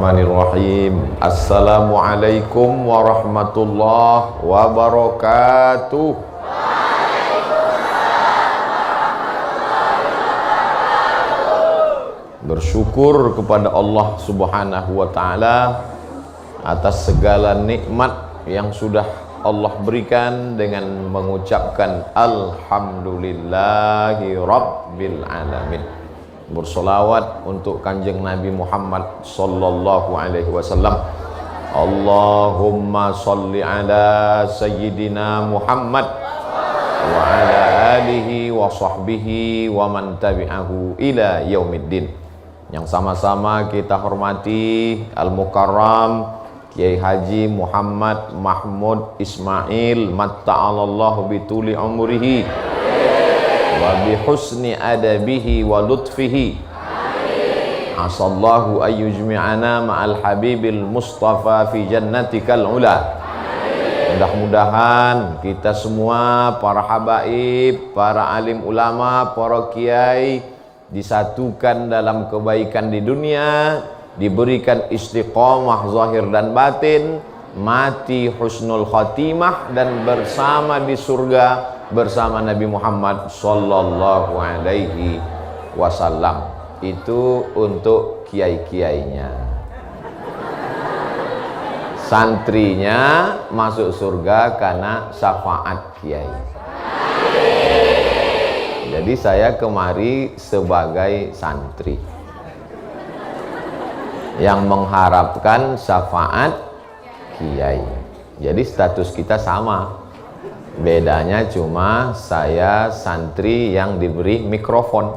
Bismillahirrahmanirrahim. Assalamualaikum warahmatullahi wabarakatuh. Bersyukur kepada Allah Subhanahu wa Ta'ala atas segala nikmat yang sudah Allah berikan dengan mengucapkan Alhamdulillahi Rabbil Alamin. Bersolawat untuk kanjeng Nabi Muhammad sallallahu alaihi wasallam. Allahumma salli ala sayyidina Muhammad wa ala alihi wa sahbihi wa man tabi'ahu ila yaumiddin. Yang sama-sama kita hormati Al-Mukarram Kiai Haji Muhammad Mahmud Ismail matta'alallahu bituli umrihi wa bihusni adabihi wa lutfihi. Asallahu ayyujmi'ana ma'al habibil mustafa fi jannatikal ula. Mudah-mudahan kita semua, para habaib, para alim ulama, para kiai, disatukan dalam kebaikan di dunia, diberikan istiqomah zahir dan batin, mati husnul khatimah, dan bersama di surga bersama Nabi Muhammad sallallahu alaihi wasallam. Itu untuk kiai-kiainya. Santrinya masuk surga karena syafaat kiai. Jadi saya kemari sebagai santri yang mengharapkan syafaat kiai. Jadi status kita sama. Bedanya cuma saya santri yang diberi mikrofon.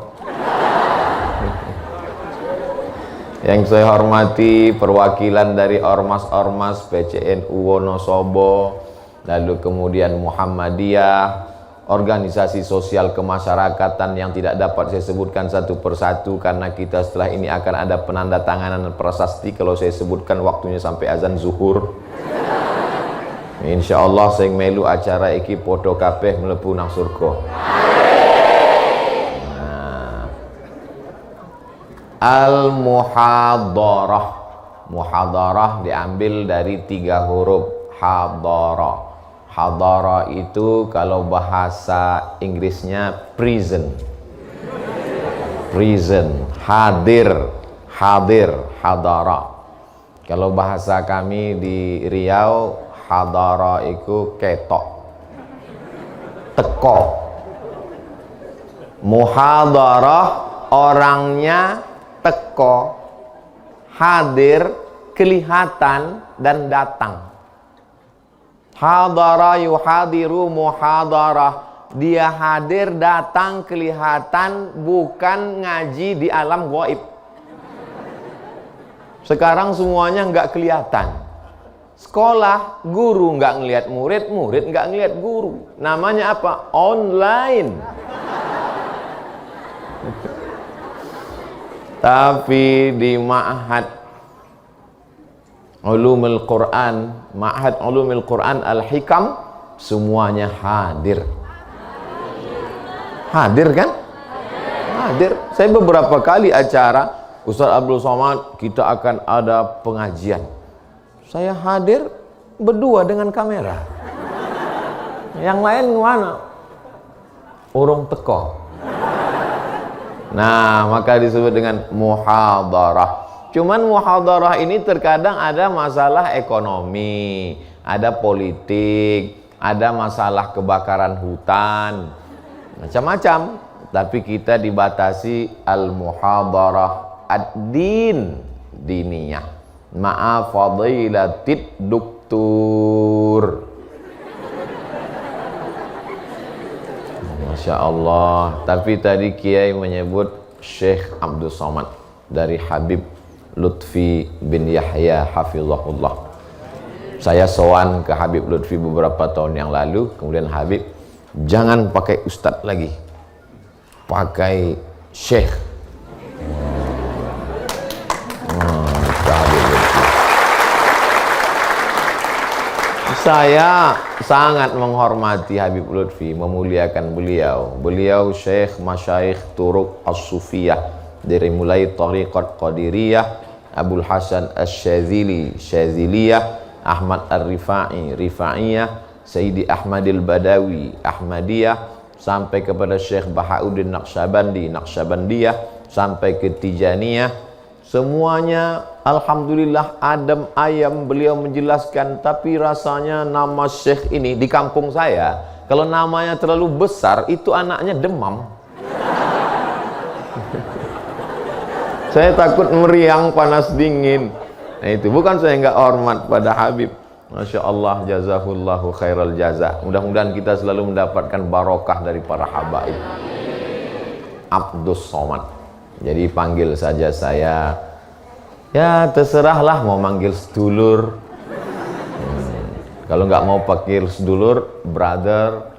Yang saya hormati perwakilan dari ormas-ormas PCNU Wonosobo, lalu kemudian Muhammadiyah, organisasi sosial kemasyarakatan yang tidak dapat saya sebutkan satu persatu karena kita setelah ini akan ada penandatanganan prasasti. Kalau saya sebutkan waktunya sampai azan zuhur. Insya Allah saya melu acara iki podo kabeh mlebu nang surga. Nah. Al-muhadarah. Muhadarah diambil dari 3 huruf hadarah. Hadarah itu kalau bahasa Inggrisnya prison. Prison, hadir, hadir, hadarah. Kalau bahasa kami di Riau, hadara iku ketok, teko. Muhadarah orangnya teko, hadir kelihatan dan datang. Hadara yuhadiru muhadarah, dia hadir datang kelihatan, bukan ngaji di alam gaib. Sekarang semuanya nggak kelihatan. Sekolah, guru nggak ngelihat murid, murid nggak ngelihat guru. Namanya apa? Online. Tapi di Ma'had Ulumul Quran, Ma'had Ulumul Quran Al-Hikam, semuanya hadir. Hadir kan? Hadir. Saya beberapa kali acara Ustaz Abdul Somad, kita akan ada pengajian. Saya hadir berdua dengan kamera. Yang lain mana? Urung teko. Nah, maka disebut dengan muhadarah. Cuman muhadarah ini terkadang ada masalah ekonomi, ada politik, ada masalah kebakaran hutan, macam-macam. Tapi kita dibatasi al-muhadarah ad-din, diniyah. Ma'a fadilatid doktur. Masya Allah. Tapi tadi Kiai menyebut Syekh Abdul Somad dari Habib Lutfi bin Yahya hafizahullah. Saya sowan ke Habib Lutfi beberapa tahun yang lalu. Kemudian Habib, jangan pakai ustadz lagi, pakai Syekh. Saya sangat menghormati Habib Lutfi, memuliakan beliau. Beliau Syekh Masyaikh Turuk As-Sufiyah, dari mulai Tariqat Qadiriyah, Abul Hasan Asy-Syadzili, Syadziliyah, Ahmad Ar-Rifai, Rifaiyah, Sayyidi Ahmadil Badawi, Ahmadiyah, sampai kepada Syekh Bahauddin Naqsyabandi, Naqsyabandiyah, sampai ke Tijaniyah. Semuanya alhamdulillah adem ayam beliau menjelaskan. Tapi rasanya nama Syekh ini di kampung saya, kalau namanya terlalu besar itu anaknya demam. Saya takut meriang, panas dingin. Nah itu bukan saya nggak hormat pada Habib. Masya Allah, jazahullahu khairal jaza. Mudah-mudahan kita selalu mendapatkan barokah dari para habaib. Abdus Somad. Jadi panggil saja saya. Ya terserahlah mau manggil sedulur. Kalau nggak mau panggil sedulur, brother,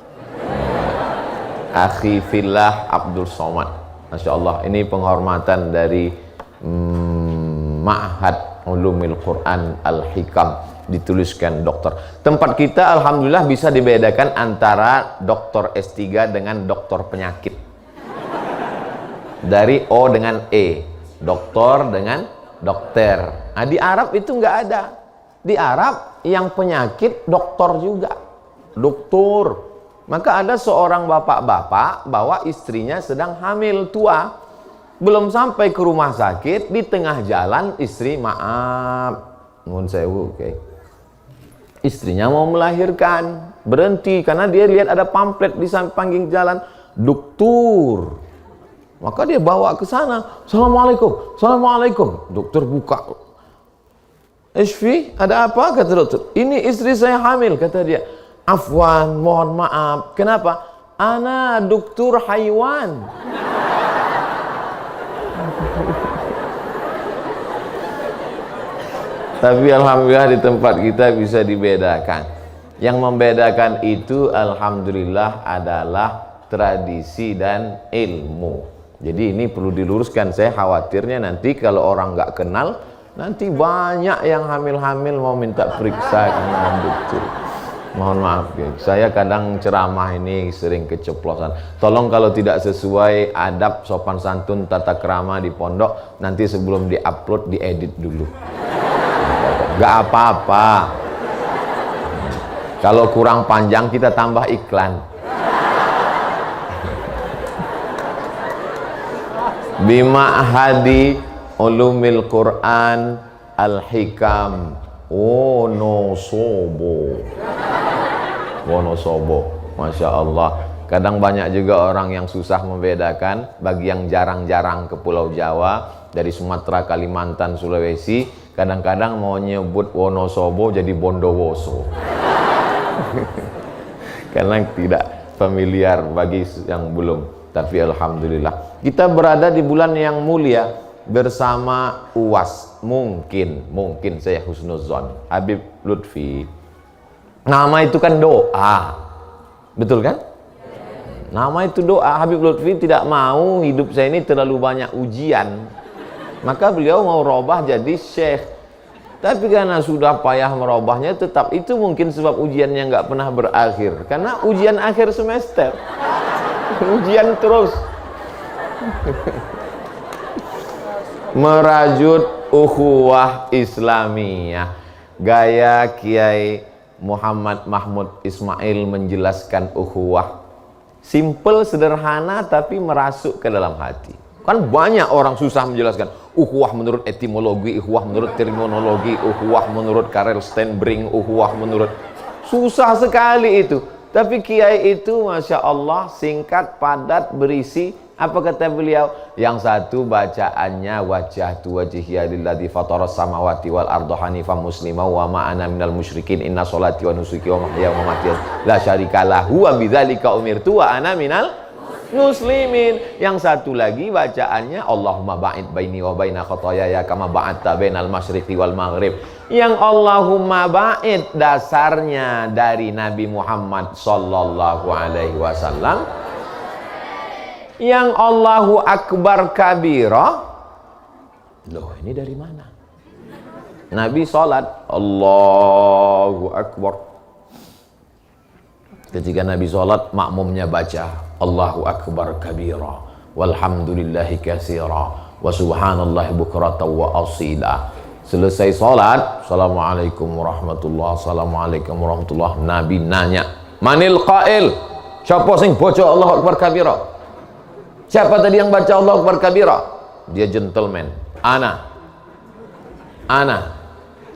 akhi fillah Abdul Somad. Masya Allah, ini penghormatan dari Ma'had Ulumil Quran Al-Hikam, dituliskan dokter. Tempat kita alhamdulillah bisa dibedakan antara doktor S3 dengan doktor penyakit. Dari O dengan E, doktor dengan dokter. Nah, di Arab itu nggak ada. Di Arab yang penyakit doktor juga, doktor. Maka ada seorang bapak-bapak bawa istrinya sedang hamil tua, belum sampai ke rumah sakit, di tengah jalan istri, maaf, nuhun sewu, oke. Istrinya mau melahirkan, berhenti karena dia lihat ada pamflet di samping jalan, dokter. Maka dia bawa ke sana. Assalamualaikum, assalamualaikum. Dokter buka. Ishfi, ada apa? Kata dokter. Ini istri saya hamil, kata dia. Afwan, mohon maaf. Kenapa? Ana dokter haiwan. Tapi alhamdulillah di tempat kita bisa dibedakan. Yang membedakan itu alhamdulillah adalah tradisi dan ilmu. Jadi ini perlu diluruskan. Saya khawatirnya nanti kalau orang nggak kenal, nanti banyak yang hamil-hamil mau minta periksa dengan dokter. Mohon maaf ya, saya kadang ceramah ini sering keceplosan. Tolong kalau tidak sesuai adab, sopan santun, tata krama di pondok, nanti sebelum diupload diedit dulu. Gak apa-apa. Kalau kurang panjang kita tambah iklan. Bima'hadi Ulumil Quran Al-Hikam Wonosobo. Wonosobo, Masya Allah. Kadang banyak juga orang yang susah membedakan. Bagi yang jarang-jarang ke Pulau Jawa, dari Sumatera, Kalimantan, Sulawesi, kadang-kadang mau nyebut Wonosobo jadi Bondowoso. Karena tidak familiar bagi yang belum. Tapi alhamdulillah kita berada di bulan yang mulia bersama UAS. Mungkin saya husnuzon Habib Lutfi. Nama itu kan doa, betul kan? Nama itu doa. Habib Lutfi tidak mau hidup saya ini terlalu banyak ujian, maka beliau mau robah jadi syekh. Tapi karena sudah payah merubahnya, tetap itu mungkin sebab ujiannya nggak pernah berakhir. Karena ujian akhir semester, ujian terus. Merajut ukhuwah Islamiyah, gaya Kiai Muhammad Mahmud Ismail menjelaskan ukhuwah. Simple, sederhana, tapi merasuk ke dalam hati. Kan banyak orang susah menjelaskan ukhuwah menurut etimologi, ukhuwah menurut terminologi, ukhuwah menurut Karel Stenbring, ukhuwah menurut, susah sekali itu. Tapi kiai itu Masya Allah singkat, padat, berisi. Apa kata beliau? Yang satu bacaannya wajjahtu wajhiya lilladzi fataras samawati wal arda hanifan muslima wa ma ana minal musyrikin inna sholati wa nusuki wa mahyaya wa mamati la syarika lahu wa bidzalika umirtu wa ana minal muslimin. Yang satu lagi bacaannya Allahumma ba'id baini wa baina khotoyaya kama ba'adta bainal masyriqi wal maghrib. Yang Allahumma ba'id dasarnya dari Nabi Muhammad sallallahu alaihi wasallam. Yang Allahu Akbar kabira. Loh, ini dari mana? Nabi sholat Allahu Akbar. Ketika Nabi sholat, makmumnya baca Allahu Akbar kabira walhamdulillahi katsira wa subhanallahi bukratan wa asila. Selesai salat, assalamualaikum warahmatullahi, assalamualaikum warahmatullahi. Nabi nanya, manil qail, siapa sing baca Allahu akbar kabira? Siapa tadi yang baca Allahu akbar kabira? Dia gentleman. Ana,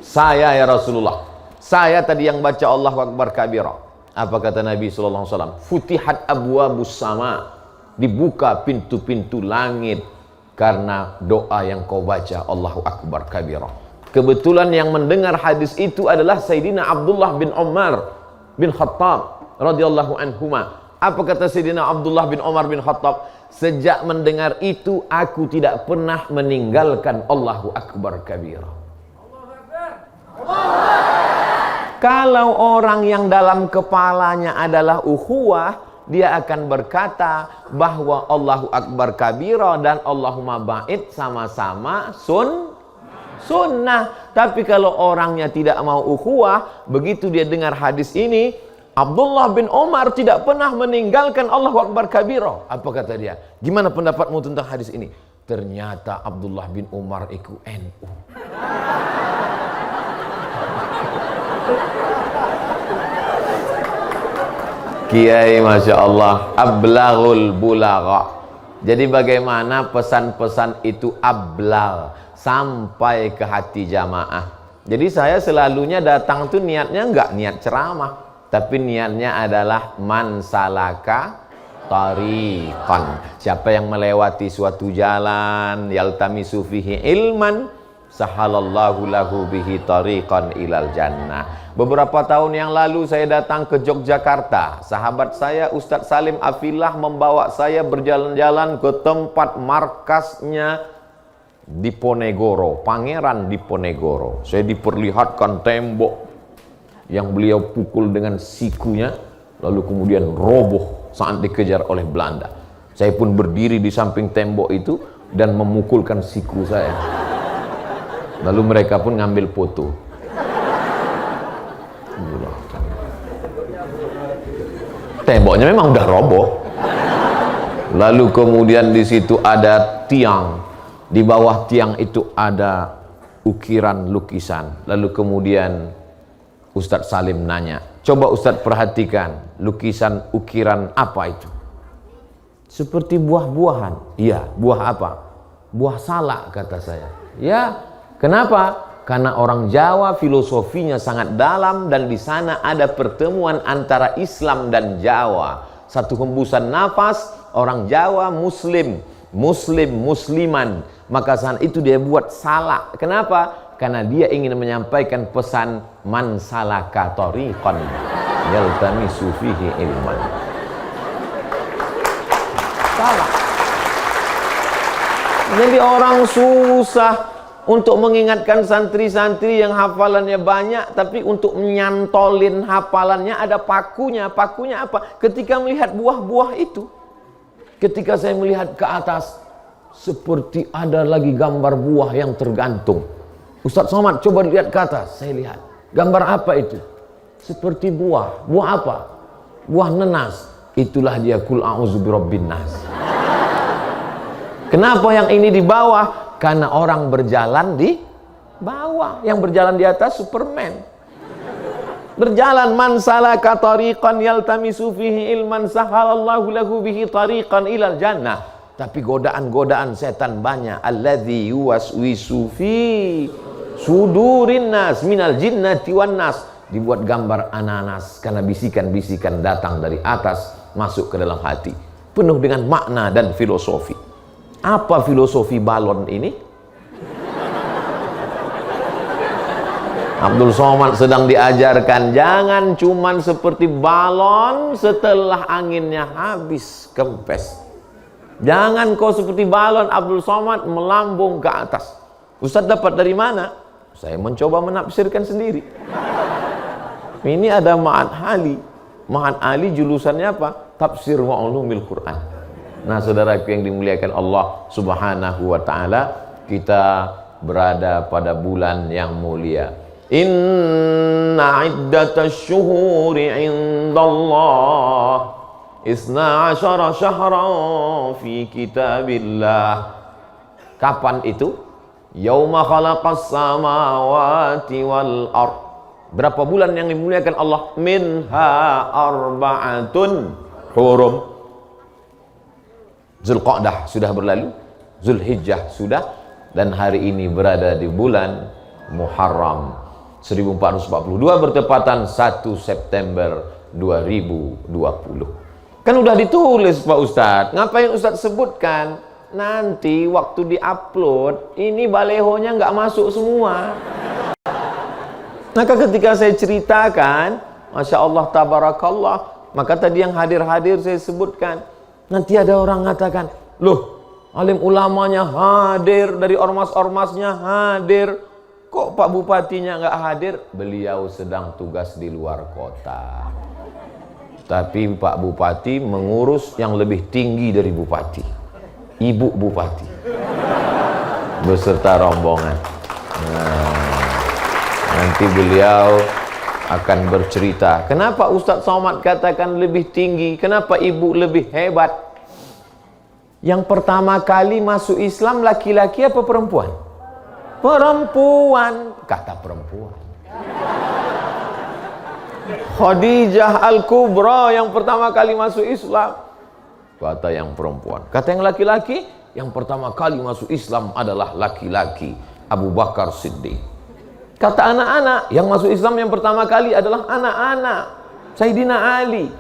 saya ya Rasulullah, saya tadi yang baca Allahu akbar kabira. Apa kata Nabi sallallahu alaihi wasallam? Futihat abwabus sama, dibuka pintu-pintu langit karena doa yang kau baca Allahu akbar kabira. Kebetulan yang mendengar hadis itu adalah Sayyidina Abdullah bin Umar bin Khattab radhiyallahu anhuma. Apa kata Sayyidina Abdullah bin Umar bin Khattab? Sejak mendengar itu aku tidak pernah meninggalkan Allahu akbar kabira. Kalau orang yang dalam kepalanya adalah ukhuwah, dia akan berkata bahwa Allahu akbar kabira dan Allahumma ba'id sama-sama sunnah. Tapi kalau orangnya tidak mau ukhuwah, begitu dia dengar hadis ini, Abdullah bin Umar tidak pernah meninggalkan Allahu akbar kabira. Apa kata dia? Gimana pendapatmu tentang hadis ini? Ternyata Abdullah bin Umar itu NU. Kiai Masya Allah, ablaghul bulagha. Jadi bagaimana pesan-pesan itu ablag, sampai ke hati jamaah. Jadi saya selalunya datang tuh niatnya enggak niat ceramah, tapi niatnya adalah man salaka tariqan. Siapa yang melewati suatu jalan, yaltamisu fihi ilman, sahalallahu lahu bihi tariqan ilal jannah. Beberapa tahun yang lalu saya datang ke Yogyakarta. Sahabat saya Ustadz Salim Afillah membawa saya berjalan-jalan ke tempat markasnya Diponegoro, Pangeran Diponegoro. Saya diperlihatkan tembok yang beliau pukul dengan sikunya, lalu kemudian roboh saat dikejar oleh Belanda. Saya pun berdiri di samping tembok itu dan memukulkan siku saya. Lalu mereka pun ngambil foto. Temboknya memang udah roboh. Lalu kemudian di situ ada tiang. Di bawah tiang itu ada ukiran lukisan. Lalu kemudian Ustadz Salim nanya, coba Ustadz perhatikan lukisan ukiran apa itu? Seperti buah-buahan. Iya, buah apa? Buah salak kata saya. Ya, kenapa? Karena orang Jawa filosofinya sangat dalam dan di sana ada pertemuan antara Islam dan Jawa. Satu hembusan nafas, orang Jawa musliman. Maka saat itu dia buat salak. Kenapa? Karena dia ingin menyampaikan pesan man salaka tariqan yaltamisu fihi ilman. Salak. Jadi orang susah untuk mengingatkan santri-santri yang hafalannya banyak, tapi untuk menyantolin hafalannya ada pakunya. Pakunya apa? Ketika melihat buah-buah itu, ketika saya melihat ke atas, seperti ada lagi gambar buah yang tergantung. Ustadz Somad, coba lihat ke atas. Saya lihat. Gambar apa itu? Seperti buah. Buah apa? Buah nenas. Itulah dia kul a'udzu birabbin nas. Kenapa yang ini di bawah? Karena orang berjalan di bawah, yang berjalan di atas Superman. Berjalan man salaka tariqan yaltamisu fihi ilman sahalallahu lahu bihi tariqan ilal jannah. Tapi godaan-godaan setan banyak. Alladzi yuwaswisu fi sudurin nas minal jinnati wan nas. Dibuat gambar ananas karena bisikan-bisikan datang dari atas masuk ke dalam hati, penuh dengan makna dan filosofi. Apa filosofi balon ini? Abdul Somad sedang diajarkan jangan cuman seperti balon setelah anginnya habis kempes. Jangan kau seperti balon Abdul Somad melambung ke atas. Ustaz dapat dari mana? Saya mencoba menafsirkan sendiri. Ini ada Ma'an Ali. Ma'an Ali julusannya apa? Tafsir wa ulumil Quran. Nah, saudaraku yang dimuliakan Allah Subhanahu wa taala, kita berada pada bulan yang mulia. Inna iddatasy syuhuri 'indallah isna 'asyara syahran fi kitabillah Kapan itu? Yauma khalaqas samawati wal ard. Berapa bulan yang dimuliakan Allah? Minha arba'atun hurum. Zulqa'dah sudah berlalu, Zulhijjah sudah, dan hari ini berada di bulan Muharram 1442 bertepatan 1 September 2020. Kan udah ditulis Pak Ustadz, ngapain Ustadz sebutkan? Nanti waktu diupload ini balehonya nggak masuk semua. Maka ketika saya ceritakan, Masya Allah, Tabarakallah, maka tadi yang hadir-hadir saya sebutkan. Nanti ada orang mengatakan, loh, alim ulamanya hadir, dari ormas-ormasnya hadir, kok Pak Bupatinya nggak hadir? Beliau sedang tugas di luar kota. Tapi Pak Bupati mengurus yang lebih tinggi dari Bupati, Ibu Bupati beserta rombongan. Nanti beliau akan bercerita, kenapa Ustadz Somad katakan lebih tinggi, kenapa ibu lebih hebat. Yang pertama kali masuk Islam laki-laki apa perempuan? Perempuan, kata perempuan. Khadijah Al-Kubra yang pertama kali masuk Islam, kata yang perempuan. Kata yang laki-laki, yang pertama kali masuk Islam adalah laki-laki, Abu Bakar Siddiq. Kata anak-anak, yang masuk Islam yang pertama kali adalah anak-anak, Sayyidina Ali.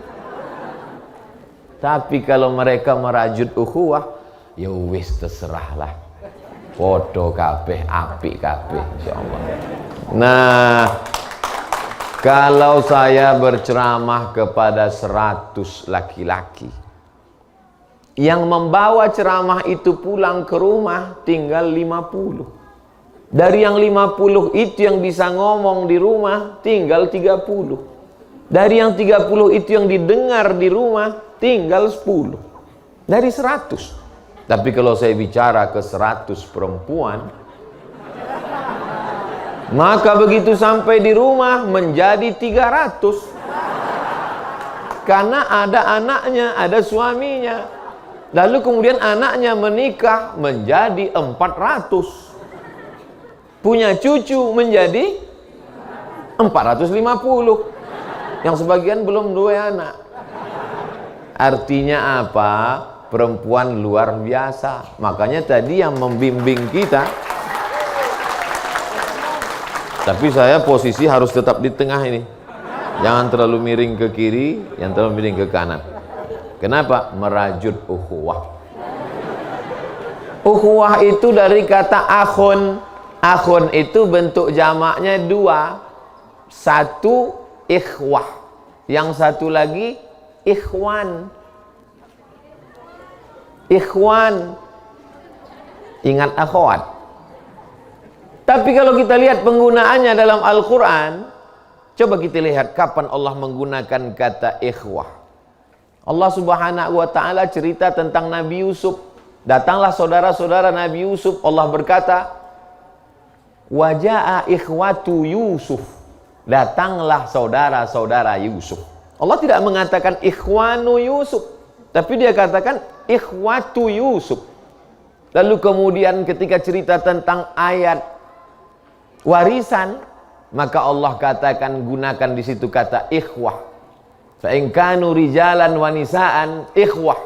Tapi kalau mereka merajut ukhuwah, ya wis terserahlah. Podo kabeh, apik kabeh, insyaallah. Nah, kalau saya berceramah kepada 100 laki-laki, yang membawa ceramah itu pulang ke rumah tinggal 50. Dari yang 50 itu yang bisa ngomong di rumah tinggal 30. Dari yang 30 itu yang didengar di rumah tinggal 10. Dari 100. Tapi kalau saya bicara ke 100 perempuan, maka begitu sampai di rumah menjadi 300. Karena ada anaknya, ada suaminya. Lalu kemudian anaknya menikah menjadi 400. Punya cucu menjadi 450. Yang sebagian belum 2 anak. Artinya apa? Perempuan luar biasa. Makanya tadi yang membimbing kita, tapi saya posisi harus tetap di tengah ini. Jangan terlalu miring ke kiri, jangan terlalu miring ke kanan. Kenapa? Merajut ukhuwah. Ukhuwah itu dari kata akhun. Akhun itu bentuk jamaknya 2. Satu ikhwah, yang satu lagi ikhwan. Ikhwan, ingat akhwat. Tapi kalau kita lihat penggunaannya dalam Al-Quran, coba kita lihat kapan Allah menggunakan kata ikhwah. Allah Subhanahu wa ta'ala cerita tentang Nabi Yusuf. Datanglah saudara-saudara Nabi Yusuf, Allah berkata, waja'a ikhwatu Yusuf, datanglah saudara-saudara Yusuf. Allah tidak mengatakan ikhwanu Yusuf, tapi dia katakan ikhwatu Yusuf. Lalu kemudian ketika cerita tentang ayat warisan, maka Allah katakan, gunakan di situ kata ikhwah. Fa in kanu rijalan wa nisaan ikhwah.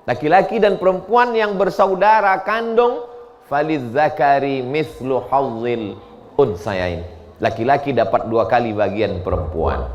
Laki-laki dan perempuan yang bersaudara kandung, falizzakari mithlu hazzil unsayain. Laki-laki dapat 2 kali bagian perempuan.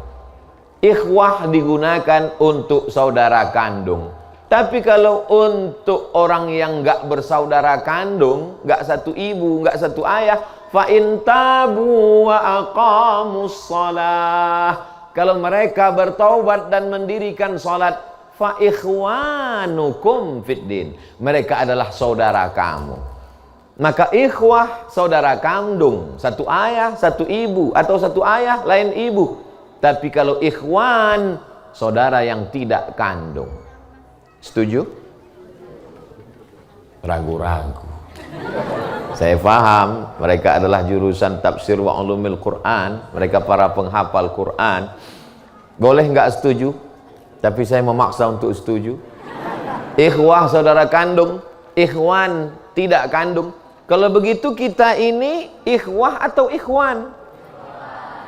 Ikhwah digunakan untuk saudara kandung. Tapi kalau untuk orang yang enggak bersaudara kandung, enggak satu ibu, enggak satu ayah, fa in tabu wa aqamus shalah, kalau mereka bertaubat dan mendirikan salat, fa ikhwanukum fiddin, mereka adalah saudara kamu. Maka ikhwah saudara kandung, satu ayah, satu ibu, atau satu ayah lain ibu. Tapi kalau ikhwan, saudara yang tidak kandung. Setuju? Ragu-ragu. Saya paham mereka adalah jurusan tafsir wa ulumil Quran, mereka para penghafal Quran. Boleh nggak setuju? Tapi saya memaksa untuk setuju. Ikhwah saudara kandung, ikhwan tidak kandung. Kalau begitu kita ini ikhwah atau ikhwan?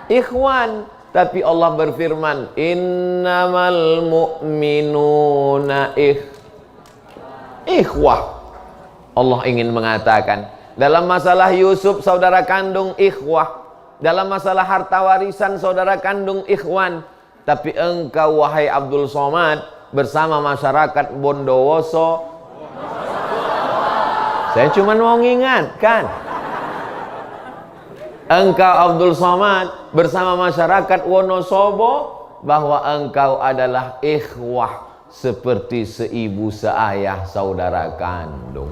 Ikhwan. Tapi Allah berfirman, innamal mu'minuna ikhwah. Allah ingin mengatakan, dalam masalah Yusuf saudara kandung ikhwah, dalam masalah harta warisan saudara kandung ikhwan. Tapi engkau wahai Abdul Somad bersama masyarakat Bondowoso, saya cuma mau mengingatkan, engkau Abdul Somad bersama masyarakat Wonosobo bahwa engkau adalah ikhwah seperti seibu seayah saudara kandung.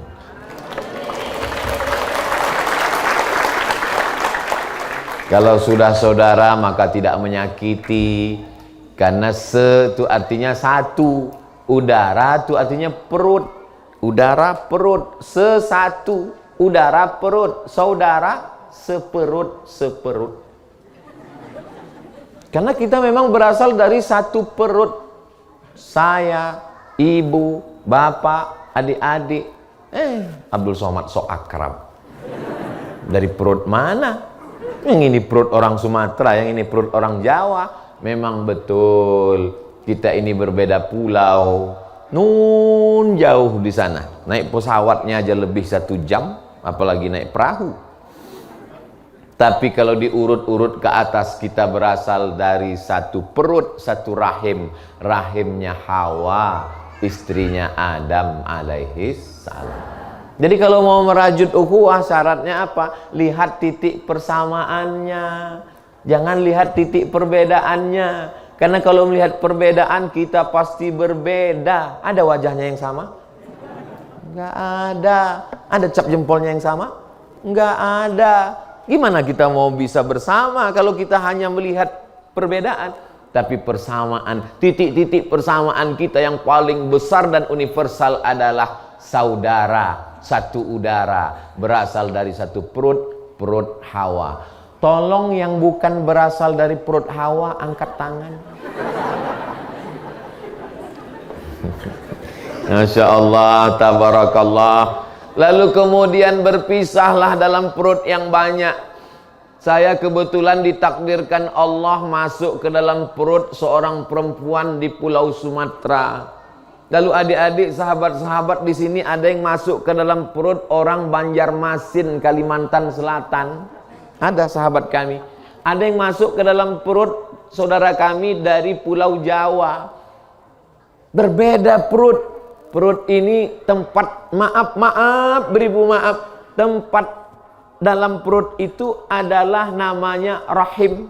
Kalau sudah saudara maka tidak menyakiti, karena itu artinya satu, udara itu artinya perut, udara perut, sesatu, udara perut, saudara seperut. Karena kita memang berasal dari satu perut. Saya, ibu, bapak, adik-adik. Abdul Somad sok akrab. Dari perut mana? Yang ini perut orang Sumatera, yang ini perut orang Jawa. Memang betul kita ini berbeda pulau. Nun jauh di sana. Naik pesawatnya aja lebih 1 jam, apalagi naik perahu. Tapi kalau diurut-urut ke atas, kita berasal dari satu perut, satu rahim. Rahimnya Hawa, istrinya Adam alaihis salam. Jadi kalau mau merajut ukhuwah, syaratnya apa? Lihat titik persamaannya, jangan lihat titik perbedaannya. Karena kalau melihat perbedaan, kita pasti berbeda. Ada wajahnya yang sama? Enggak ada. Ada cap jempolnya yang sama? Enggak ada. Gimana kita mau bisa bersama kalau kita hanya melihat perbedaan? Tapi persamaan, titik-titik persamaan kita yang paling besar dan universal adalah saudara, satu udara, berasal dari satu perut, perut Hawa. Tolong yang bukan berasal dari perut Hawa, angkat tangan. Masya Allah, tabarakallah. Lalu kemudian berpisahlah dalam perut yang banyak. Saya kebetulan ditakdirkan Allah masuk ke dalam perut seorang perempuan di Pulau Sumatera. Lalu adik-adik, sahabat-sahabat di sini ada yang masuk ke dalam perut orang Banjarmasin, Kalimantan Selatan. Ada sahabat kami. Ada yang masuk ke dalam perut saudara kami dari Pulau Jawa. Berbeda perut. Perut ini tempat, maaf, beribu maaf, tempat dalam perut itu adalah namanya rahim.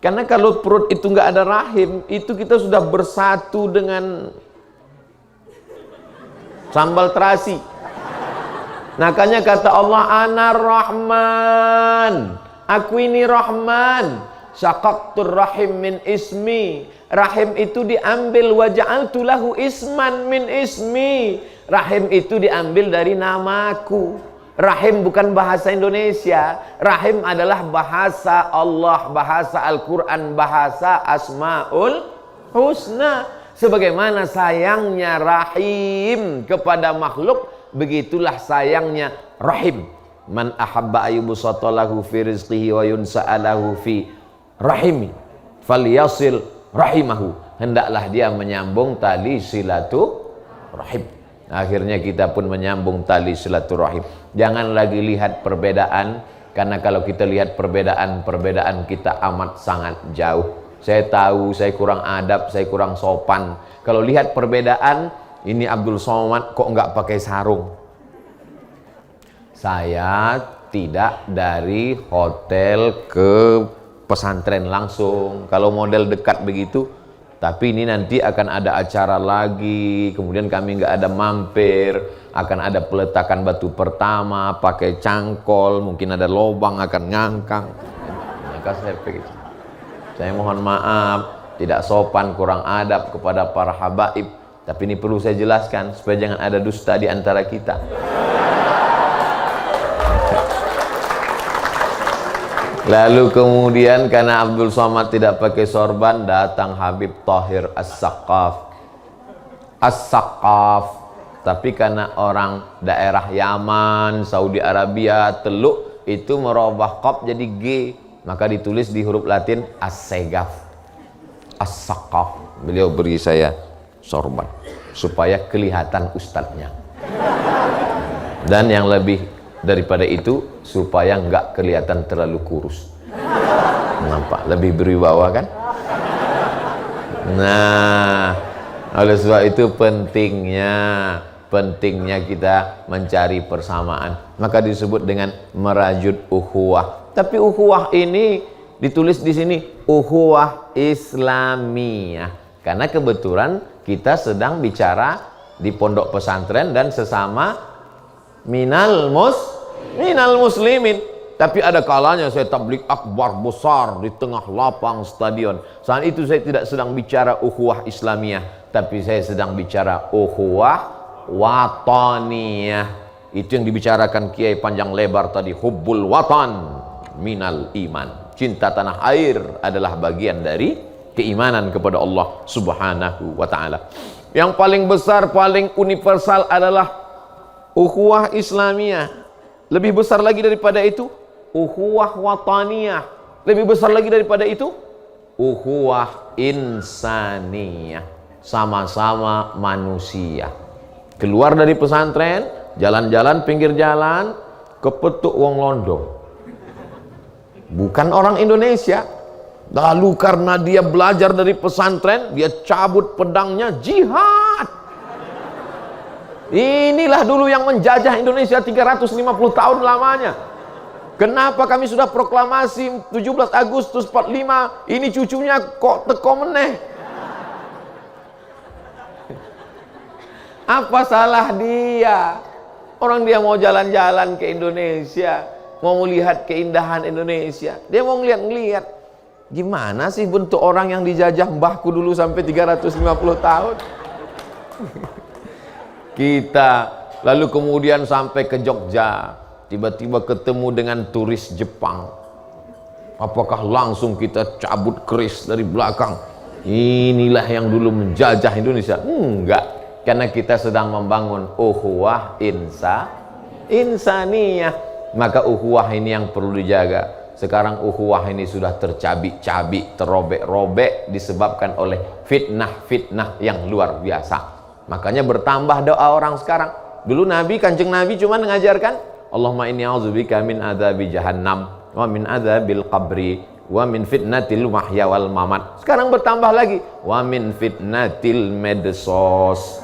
Karena kalau perut itu nggak ada rahim, itu kita sudah bersatu dengan sambal terasi. Makanya kata Allah, Ana Rahman, aku ini Rahman, syaqaqtur rahim min ismi. Rahim itu diambil, wa ja'altu lahu isman min ismi. Rahim itu diambil dari namaku. Rahim bukan bahasa Indonesia. Rahim adalah bahasa Allah, bahasa Al-Quran, bahasa Asmaul Husna. Sebagaimana sayangnya rahim kepada makhluk, begitulah sayangnya rahim. Man ahabba ayyubsata lahu fi rizqihi wa yunsa'alahu fi rahimi falyasil rahimahu. Hendaklah dia menyambung tali silaturahim. Akhirnya kita pun menyambung tali silaturahim. Jangan lagi lihat perbedaan, karena kalau kita lihat perbedaan kita amat sangat jauh. Saya tahu saya kurang adab, saya kurang sopan. Kalau lihat perbedaan, ini Abdul Somad kok enggak pakai sarung? Saya tidak dari hotel ke pesantren langsung. Kalau model dekat begitu, tapi ini nanti akan ada acara lagi, kemudian kami nggak ada mampir, akan ada peletakan batu pertama, pakai cangkol, mungkin ada lobang akan ngangkang. Maka saya mohon maaf, tidak sopan, kurang adab kepada para habaib. Tapi ini perlu saya jelaskan supaya jangan ada dusta di antara kita. Lalu kemudian karena Abdul Somad tidak pakai sorban, datang Habib Tahir As-Saqaf. As-Saqaf Tapi karena orang daerah Yaman, Saudi Arabia, Teluk itu merubah qaf jadi G, maka ditulis di huruf Latin as-segaf, as-saqaf. Beliau beri saya sorban supaya kelihatan ustadznya. Dan yang lebih daripada itu, supaya nggak kelihatan terlalu kurus. Nampak lebih berwibawa kan? Nah, oleh sebab itu pentingnya kita mencari persamaan. Maka disebut dengan merajut ukhuwah. Tapi ukhuwah ini ditulis di sini ukhuwah Islamiyah. Karena kebetulan kita sedang bicara di pondok pesantren dan sesama minal muslimin. Tapi ada kalanya saya tabligh akbar besar di tengah lapang stadion. Saat itu saya tidak sedang bicara ukhuwah Islamiyah, tapi saya sedang bicara ukhuwah wataniyah. Itu yang dibicarakan Kiai panjang lebar tadi, hubbul watan minal iman. Cinta tanah air adalah bagian dari keimanan kepada Allah Subhanahu wa taala. Yang paling besar, paling universal adalah ukhuwah Islamiyah. Lebih besar lagi daripada itu ukhuwah wataniyah. Lebih besar lagi daripada itu ukhuwah insaniyah. Sama-sama manusia. Keluar dari pesantren, jalan-jalan pinggir jalan, kepetuk wong londo, bukan orang Indonesia. Lalu karena dia belajar dari pesantren, dia cabut pedangnya, jihad. Inilah dulu yang menjajah Indonesia 350 tahun lamanya. Kenapa kami sudah proklamasi 17 Agustus 45, ini cucunya kok teko meneh? Apa salah dia? Orang dia mau jalan-jalan ke Indonesia, mau melihat keindahan Indonesia, dia mau ngeliat-ngeliat gimana sih bentuk orang yang dijajah mbahku dulu sampai 350 tahun. Kita lalu kemudian sampai ke Jogja, tiba-tiba ketemu dengan turis Jepang. Apakah langsung kita cabut keris dari belakang? Inilah yang dulu menjajah Indonesia? Enggak, karena kita sedang membangun ukhuwah insaniyah. Maka ukhuwah ini yang perlu dijaga. Sekarang ukhuwah ini sudah tercabik-cabik, terobek-robek disebabkan oleh fitnah-fitnah yang luar biasa. Makanya bertambah doa orang sekarang. Dulu Kanjeng Nabi cuma mengajarkan Allahumma inni a'udzubika min adzabi jahannam wa min adzabil qabri wa min fitnatil mahya wal mamat. Sekarang bertambah lagi wa min fitnatil medsos.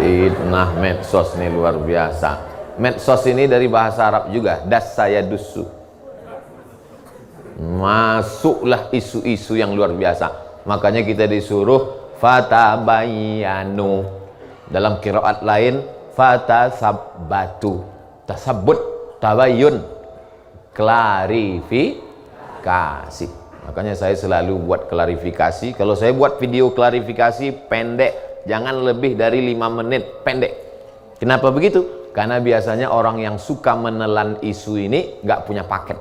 Fitnah medsos ini luar biasa. Medsos ini dari bahasa Arab juga, das saya dusu. Masuklah isu-isu yang luar biasa. Makanya kita disuruh fatabayyanu. Dalam qiraat lain fatasabbatu. Tasabbut, tabayyun, klarifikasi. Makanya saya selalu buat klarifikasi. Kalau saya buat video klarifikasi pendek, jangan lebih dari 5 menit, pendek. Kenapa begitu? Karena biasanya orang yang suka menelan isu ini nggak punya paket.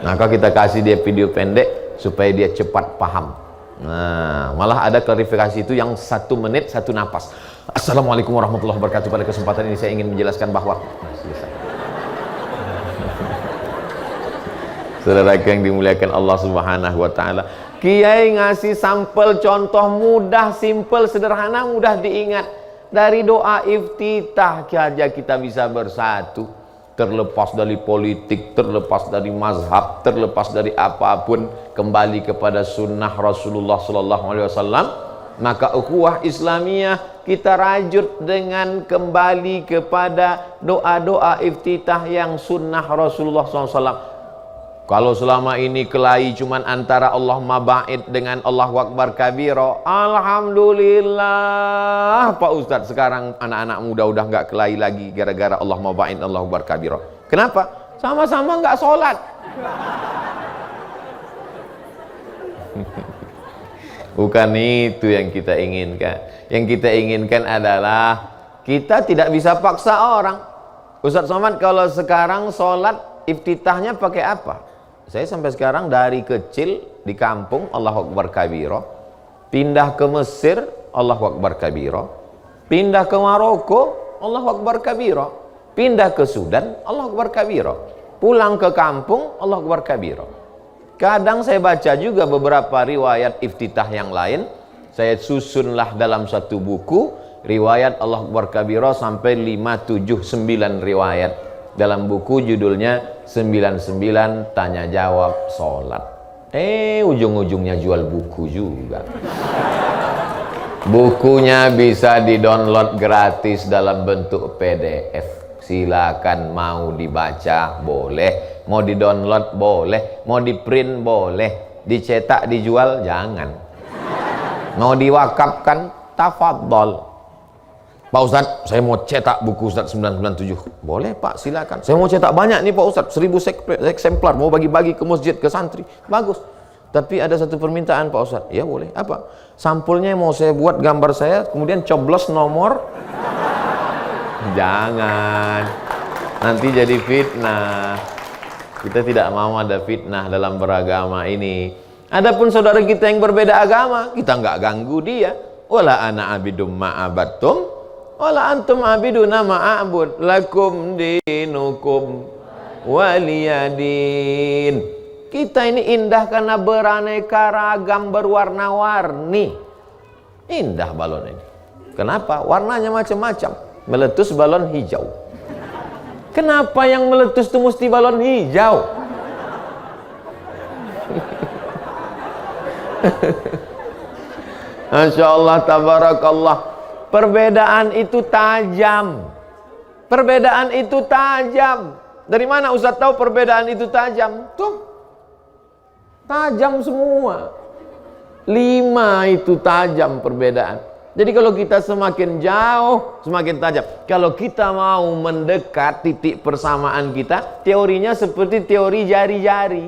Maka kita kasih dia video pendek supaya dia cepat paham. Nah, malah ada klarifikasi itu yang 1 menit 1 napas. Assalamualaikum warahmatullahi wabarakatuh. Pada kesempatan ini saya ingin menjelaskan bahwa saudara yang dimuliakan Allah Subhanahu wa taala, Kiai ngasih sampel contoh mudah, simpel, sederhana, mudah diingat. Dari doa iftitah saja kita bisa bersatu, terlepas dari politik, terlepas dari mazhab, terlepas dari apapun, kembali kepada sunnah Rasulullah SAW. Maka ukhuwah Islamiyah kita rajut dengan kembali kepada doa-doa iftitah yang sunnah Rasulullah SAW. Kalau selama ini kelahi cuman antara Allahumma ba'id dengan Allahu Akbar kabira, alhamdulillah Pak Ustadz, sekarang anak-anak muda udah nggak kelahi lagi gara-gara Allahumma ba'id Allahu Akbar kabira. Kenapa? Sama-sama nggak sholat. Bukan itu yang kita inginkan. Yang kita inginkan adalah kita tidak bisa paksa orang. Ustadz Somad, kalau sekarang sholat iftitahnya pakai apa? Saya sampai sekarang dari kecil di kampung Allahu Akbar kabira, pindah ke Mesir Allahu Akbar kabira, pindah ke Maroko Allahu Akbar kabira, pindah ke Sudan Allahu Akbar kabira, pulang ke kampung Allahu Akbar kabira. Kadang saya baca juga beberapa riwayat iftitah yang lain, saya susunlah dalam satu buku riwayat Allahu Akbar kabira sampai 5, 7, 9 riwayat. Dalam buku judulnya 99 tanya jawab sholat. Ujung-ujungnya jual buku juga. Bukunya bisa di-download gratis dalam bentuk PDF. Silakan, mau dibaca boleh, mau di-download boleh, mau di-print boleh, dicetak dijual jangan. Mau diwakafkan tafadhol. Pak Ustadz, saya mau cetak buku Ustadz 997. Boleh Pak, silakan. Saya mau cetak banyak nih Pak Ustadz, 1000 eksemplar, mau bagi-bagi ke masjid, ke santri. Bagus. Tapi ada satu permintaan Pak Ustadz. Ya boleh. Apa? Sampulnya mau saya buat gambar saya, kemudian coblos nomor. Jangan. Nanti jadi fitnah. Kita tidak mau ada fitnah dalam beragama ini. Adapun saudara kita yang berbeda agama, kita nggak ganggu dia. Wala ana abidum ma'abattum wala antum abiduna ma'abud lakum dinukum waliyadin. Kita ini indah karena beraneka ragam, berwarna-warni. Indah balon ini. Kenapa? Warnanya macam-macam. Meletus balon hijau. Kenapa yang meletus itu mesti balon hijau? Masya Allah, tabarakallah. Perbedaan itu tajam. Perbedaan itu tajam. Dari mana Ustaz tahu perbedaan itu tajam? Tuh, tajam semua. 5 itu tajam perbedaan. Jadi kalau kita semakin jauh, semakin tajam. Kalau kita mau mendekat titik persamaan kita, teorinya seperti teori jari-jari.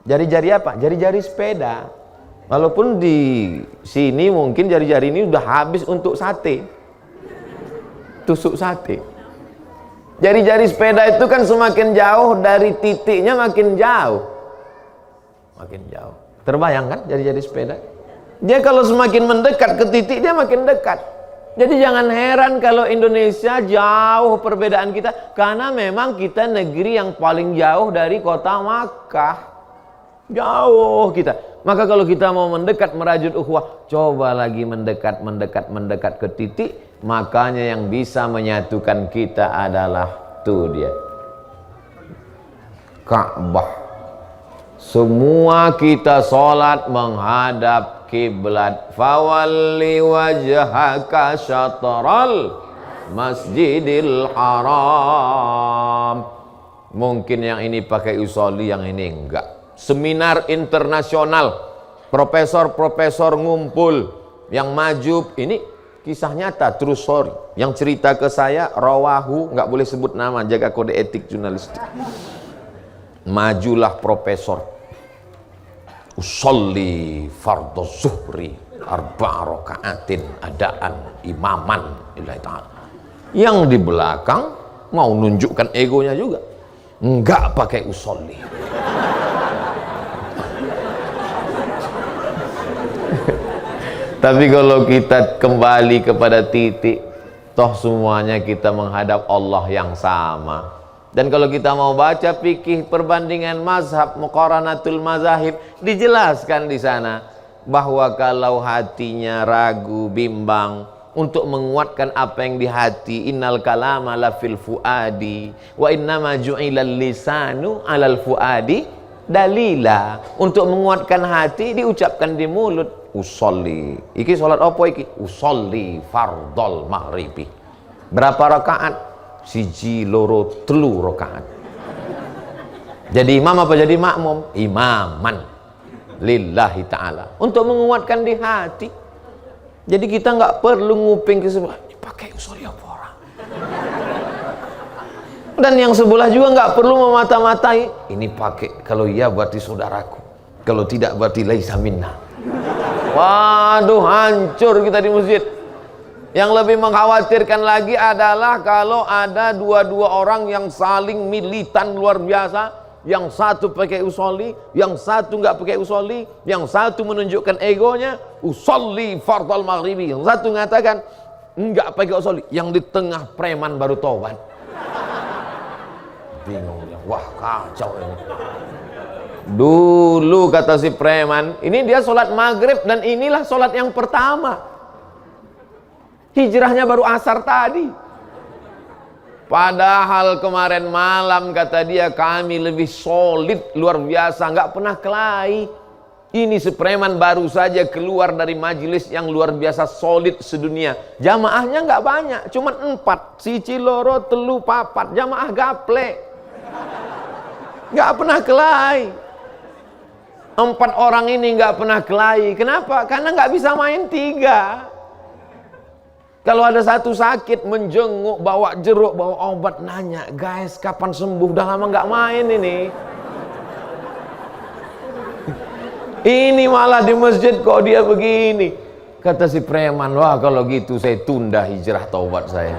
Jari-jari apa? Jari-jari sepeda. Walaupun di sini mungkin jari-jari ini udah habis untuk sate, tusuk sate. Jari-jari sepeda itu kan semakin jauh dari titiknya makin jauh. Makin jauh. Terbayang kan jari-jari sepeda? Dia kalau semakin mendekat ke titik dia makin dekat. Jadi jangan heran kalau Indonesia jauh perbedaan kita, karena memang kita negeri yang paling jauh dari kota Makkah. Jauh kita. Maka kalau kita mau mendekat merajut ukhuwah, coba lagi mendekat ke titik. Makanya yang bisa menyatukan kita adalah tuh dia, Ka'bah. Semua kita sholat menghadap kiblat. Fawalli wajhaka syatral masjidil haram. Mungkin yang ini pakai usolli, yang ini enggak. Seminar internasional, profesor-profesor ngumpul, yang maju, ini kisah nyata, true story. Yang cerita ke saya, rawahu, nggak boleh sebut nama, jaga kode etik jurnalistik. Majulah profesor, usolli fardhu zuhri arba'a raka'atin adaan imaman lillahi ta'ala. Yang di belakang mau nunjukkan egonya juga, nggak pakai usolli. Tapi kalau kita kembali kepada titik, toh semuanya kita menghadap Allah yang sama. Dan kalau kita mau baca fikih perbandingan mazhab, muqaranatul mazahib, dijelaskan di sana bahwa kalau hatinya ragu, bimbang, untuk menguatkan apa yang di hati, innal kalama la fil fuadi wa innama ju'ilal lisanu alal fuadi dalila. Untuk menguatkan hati diucapkan di mulut. Usolli, iki sholat apa iki? Usolli fardhol maghribi. Berapa rakaat? 1, 2, 3 rakaat. Jadi imam apa jadi makmum? Imaman lillahi ta'ala, untuk menguatkan di hati. Jadi kita nggak perlu nguping ke sebelah, ini pakai usolli apa orang. Dan yang sebelah juga nggak perlu memata-matai, ini pakai, kalau iya berarti saudaraku, kalau tidak berarti laisa minna. Waduh, hancur kita di masjid. Yang lebih mengkhawatirkan lagi adalah kalau ada dua-dua orang yang saling militan luar biasa, Yang satu pakai usolli, yang satu nggak pakai usolli, yang satu menunjukkan egonya, usolli fardal maghribi. Yang satu mengatakan nggak pakai usolli, yang di tengah preman baru tobat. Bingung ya, wah kacau ini. Dulu kata si preman, ini dia sholat maghrib dan inilah sholat yang pertama. Hijrahnya baru asar tadi. Padahal kemarin malam kata dia kami lebih solid luar biasa, nggak pernah kelahi. Ini si preman baru saja keluar dari majelis yang luar biasa solid sedunia. Jamaahnya nggak banyak, cuma 4. Siji loro telu papat, jamaah gaple. Nggak pernah kelahi. 4 orang ini nggak pernah kelahi. Kenapa? Karena nggak bisa main 3. Kalau ada satu sakit, menjenguk, bawa jeruk, bawa obat, nanya, guys kapan sembuh? Udah lama nggak main ini. Ini malah di masjid kok dia begini. Kata si preman, wah kalau gitu saya tunda hijrah taubat saya.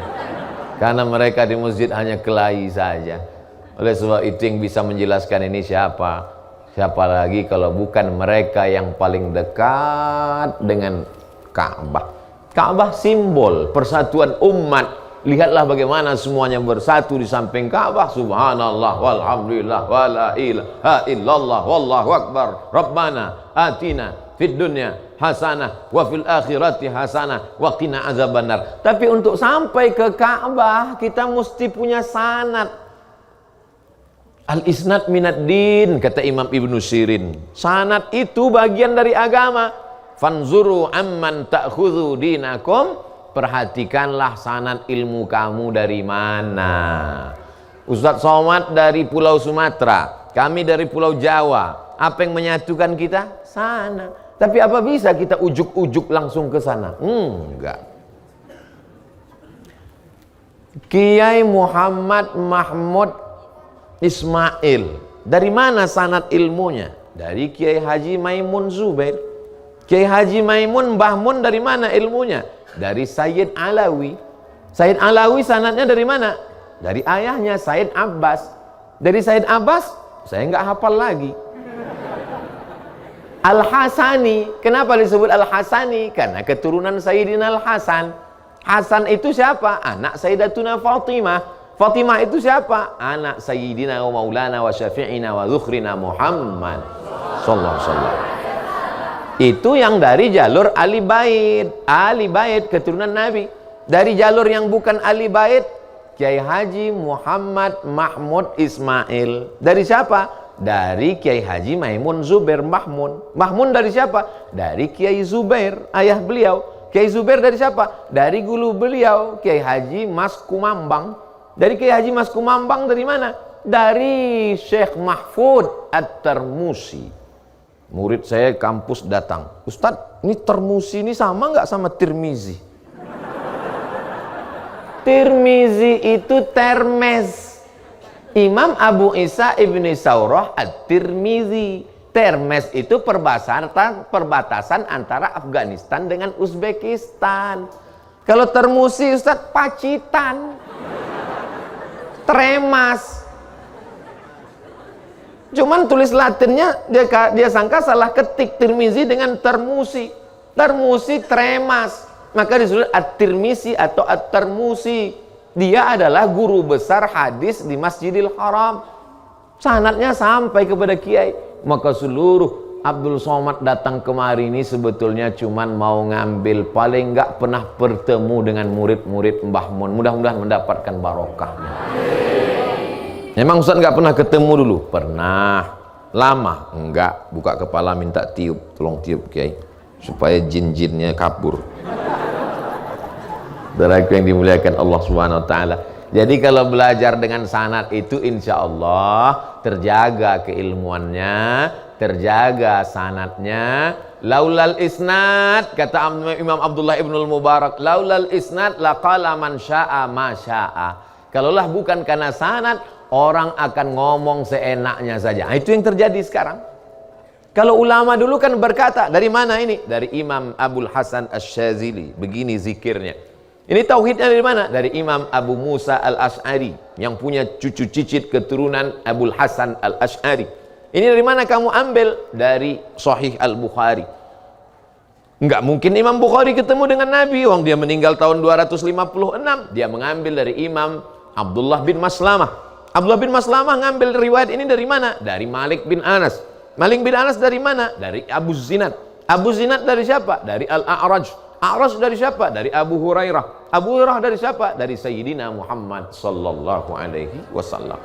Karena mereka di masjid hanya kelahi saja. Oleh sebab itu yang bisa menjelaskan ini siapa? Siapa lagi kalau bukan mereka yang paling dekat dengan Ka'bah. Ka'bah simbol persatuan umat. Lihatlah bagaimana semuanya bersatu di samping Ka'bah. Subhanallah walhamdulillah wala ilaha illallah wallahu akbar. Rabbana atina fid dunya hasanah wa fil akhirati hasanah wa qina azabannar. Tapi untuk sampai ke Ka'bah kita mesti punya sanad. Al-isnad minad din, kata Imam Ibnu Sirin. Sanad itu bagian dari agama. Fanzuru amman ta'khudhu dinakum, perhatikanlah sanad ilmu kamu dari mana. Ustadz Somad dari Pulau Sumatera, kami dari Pulau Jawa. Apa yang menyatukan kita? Sana. Tapi apa bisa kita ujuk-ujuk langsung ke sana? Enggak. Kiai Muhammad Mahmud Ismail, dari mana sanad ilmunya? Dari Kiai Haji Maimun Zubair. Kiai Haji Maimun Mbah Mun dari mana ilmunya? Dari Sayyid Alawi. Sayyid Alawi sanadnya dari mana? Dari ayahnya Sayyid Abbas. Dari Sayyid Abbas saya nggak hafal lagi. Al-Hasani, kenapa disebut Al-Hasani? Karena keturunan Sayyidina Al-Hasan. Hasan itu siapa? Anak Sayyidatuna Fatimah. Fatimah itu siapa? Anak Sayyidina wa Maulana wa Syafi'ina wa Dzukhrina Muhammad sallallahu alaihi wasallam. Itu yang dari jalur Ali Bait. Ali Bait keturunan Nabi. Dari jalur yang bukan Ali Bait, Kiai Haji Muhammad Mahmud Ismail. Dari siapa? Dari Kiai Haji Maimun Zubair Mahmun. Mahmun dari siapa? Dari Kiai Zubair, ayah beliau. Kiai Zubair dari siapa? Dari guru beliau, Kiai Haji Mas Kumambang. Dari Kiai Haji Mas Kumambang dari mana? Dari Syekh Mahfud At-Tarmusi. Murid saya kampus datang, Ustadz, ini Termusi ini sama nggak sama Tirmizi? Tirmizi itu Termes. Imam Abu Isa Ibni Saurah At-Tirmizi. Termes itu perbatasan antara Afghanistan dengan Uzbekistan. Kalau Termusi, Ustadz, Pacitan. Tremas. Cuman tulis Latinnya dia sangka salah ketik Tirmizi dengan Termusi. Termusi Tremas. Maka disebut At-Tirmizi atau At-Termusi. Dia adalah guru besar hadis di Masjidil Haram. Sanadnya sampai kepada Kiai. Maka seluruh Abdul Somad datang kemari ini sebetulnya cuman mau ngambil, paling nggak pernah bertemu dengan murid-murid Mbah Mun. Mudah-mudahan mendapatkan barokahnya. Memang Ustaz nggak pernah ketemu dulu? Pernah. Lama? Enggak. Buka kepala minta tiup, tolong tiup Kiai, supaya jin-jinnya kabur. Saudaraku yang dimuliakan Allah Subhanahu Wa Taala. Jadi kalau belajar dengan sanad itu insya Allah terjaga keilmuannya, terjaga sanadnya. Laulal isnad, kata Imam Abdullah Ibnul Mubarak, laulal isnad laqala man sya'a ma sya'a. Kalaulah bukan karena sanad, orang akan ngomong seenaknya saja. Nah, itu yang terjadi sekarang. Kalau ulama dulu kan berkata, dari mana ini? Dari Imam Abul Hasan Asy-Syadzili. Begini zikirnya. Ini tauhidnya dari mana? Dari Imam Abu Musa al-Ash'ari yang punya cucu cicit keturunan Abul Hasan al-Ash'ari. Ini dari mana kamu ambil? Dari Sahih al-Bukhari. Enggak mungkin Imam Bukhari ketemu dengan Nabi, dia meninggal tahun 256. Dia mengambil dari Imam Abdullah bin Maslamah. Abdullah bin Maslamah ngambil riwayat ini dari mana? Dari Malik bin Anas. Malik bin Anas dari mana? Dari Abu Zinad. Abu Zinad dari siapa? Dari Al-A'raj. A'raj dari siapa? Dari Abu Hurairah. Abu Hurairah dari siapa? Dari Sayyidina Muhammad sallallahu alaihi wasallam.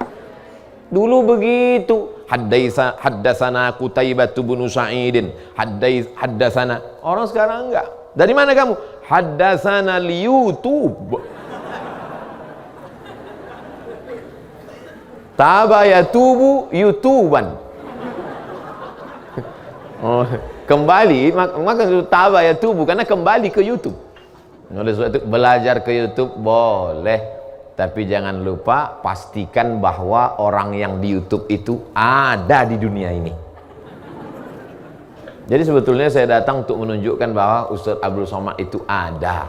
Dulu begitu. Haddatsana Qutaibah bin Sa'idin. Haddatsana. Orang sekarang enggak. Dari mana kamu? Haddatsana li YouTube. Taba yatubu YouTuban. Oh, kembali maka taba yatubu karena kembali ke YouTube. Oleh sebab itu belajar ke YouTube boleh, tapi jangan lupa pastikan bahwa orang yang di YouTube itu ada di dunia ini. Jadi sebetulnya saya datang untuk menunjukkan bahwa Ustadz Abdul Somad itu ada.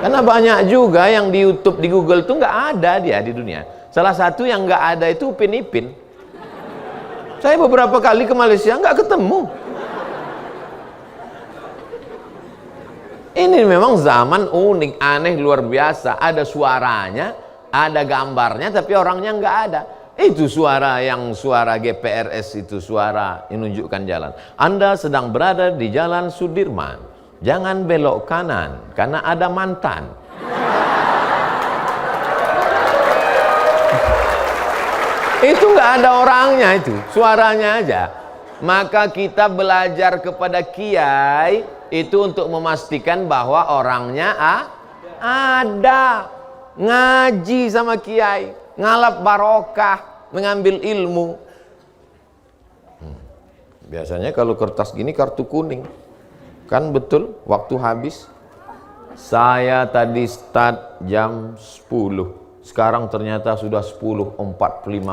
Karena banyak juga yang di YouTube, di Google itu nggak ada dia di dunia. Salah satu yang nggak ada itu Upin Ipin. Saya beberapa kali ke Malaysia nggak ketemu. Ini memang zaman unik, aneh, luar biasa. Ada suaranya, ada gambarnya, tapi orangnya nggak ada. Itu suara GPRS, itu suara yang menunjukkan jalan. Anda sedang berada di jalan Sudirman. Jangan belok kanan, karena ada mantan. Itu nggak ada orangnya, itu suaranya aja. Maka kita belajar kepada kiai itu untuk memastikan bahwa orangnya ada. Ngaji sama kiai, ngalap barokah, mengambil ilmu. Biasanya kalau kertas gini kartu kuning, kan betul waktu habis. Saya tadi start jam 10. Sekarang ternyata sudah 10.45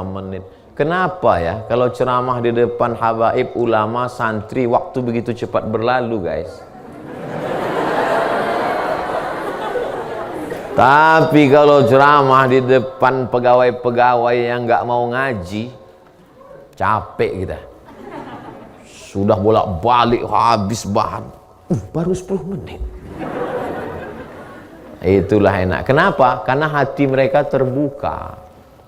menit. Kenapa ya? Kalau ceramah di depan habaib, ulama, santri, waktu begitu cepat berlalu, guys. Tapi kalau ceramah di depan pegawai-pegawai yang nggak mau ngaji, capek kita. Sudah bolak-balik habis bahan. Baru 10 menit. Itulah enak. Kenapa? Karena hati mereka terbuka.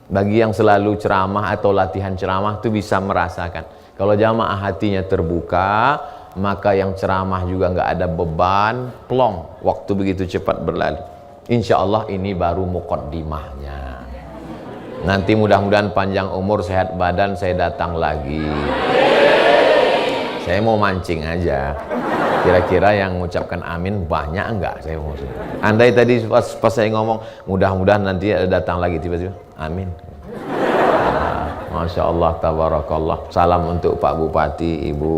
Bagi yang selalu ceramah atau latihan ceramah itu bisa merasakan. Kalau jamaah hatinya terbuka, maka yang ceramah juga nggak ada beban, plong. Waktu begitu cepat berlalu. Insya Allah ini baru muqaddimahnya. Nanti mudah-mudahan panjang umur, sehat badan, saya datang lagi. Saya mau mancing aja. Kira-kira yang mengucapkan amin banyak enggak? Saya mau. Andai tadi pas saya ngomong mudah-mudahan nanti datang lagi, tiba-tiba amin. Masya Allah, tabarakallah. Salam untuk Pak Bupati, Ibu.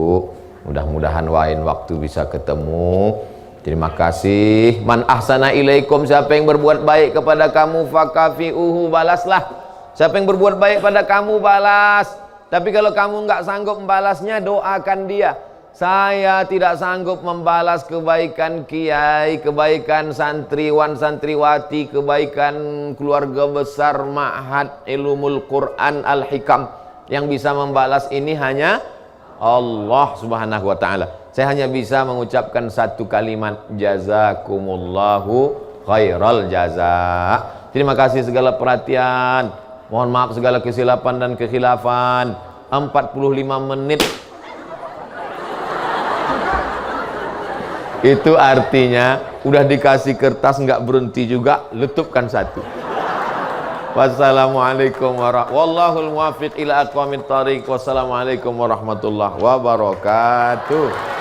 Mudah-mudahan lain waktu bisa ketemu. Terima kasih. Man ahsana ilaikum, siapa yang berbuat baik kepada kamu fakafi'uhu, balaslah. Siapa yang berbuat baik pada kamu, balas. Tapi kalau kamu nggak sanggup membalasnya, doakan dia. Saya tidak sanggup membalas kebaikan kiai, kebaikan santriwan, santriwati, kebaikan keluarga besar Ma'had Ilmul Quran Al-Hikam. Yang bisa membalas ini hanya Allah Subhanahu wa ta'ala. Saya hanya bisa mengucapkan satu kalimat, jazakumullahu khairal jaza. Terima kasih segala perhatian. Mohon maaf segala kesilapan dan kekhilafan. 45 menit. Itu artinya udah dikasih kertas nggak berhenti juga, letupkan satu. Wassalamualaikum warahmatullahi wabarakatuh. Wassalamualaikum warahmatullahi wabarakatuh.